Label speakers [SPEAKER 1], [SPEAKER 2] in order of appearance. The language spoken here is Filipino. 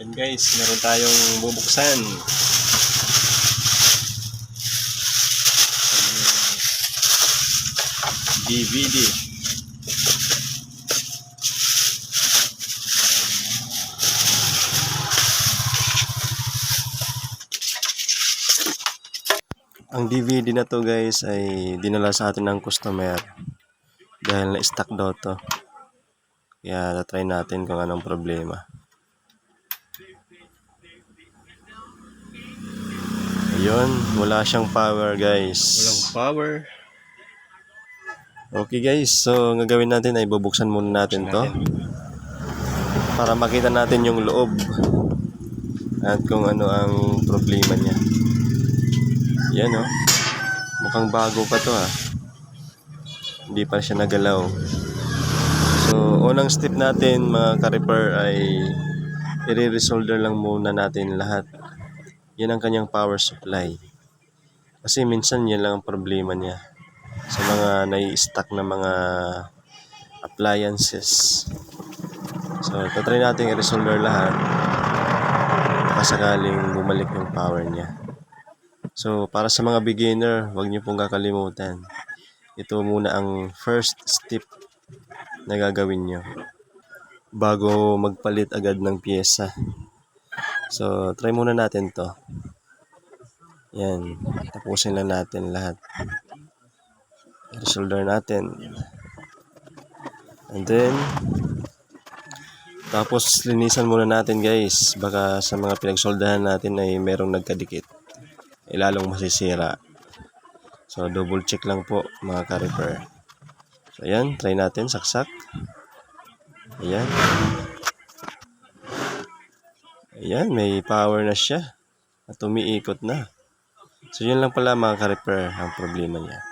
[SPEAKER 1] Yan guys, meron tayong bubuksan. DVD. Ang DVD na to guys ay dinala sa atin ng customer dahil na-stuck daw to. Kaya na-try natin kung anong problema. Ayun, wala siyang power guys.
[SPEAKER 2] Walang power.
[SPEAKER 1] Okay guys, so ang gagawin natin ay bubuksan muna natin to para makita natin yung loob at kung ano ang problema niya. Yan oh, mukhang bago pa to ha. Hindi pa siya nagalaw. So unang step natin mga ka-repair ay i-resolder lang muna natin lahat. Yan ang kanyang power supply. Kasi minsan yan lang ang problema niya sa mga nai-stuck na mga appliances. So tatry natin i-resolder lahat baka sakaling bumalik yung power niya. So para sa mga beginner, huwag niyo pong kakalimutan. Ito muna ang first step na gagawin niyo bago magpalit agad ng pyesa. So try muna natin to. Yan, tapusin lang natin lahat. Resolder natin. And then tapos linisan muna natin guys. Baka sa mga pinagsoldahan natin ay merong nagkadikit. Lalong masisira. So double check lang po mga ka-repair. So ayan, try natin saksak. Ayan. Ayan, may power na siya. At umiikot na. So yun lang pala mga ka-repair ang problema niya.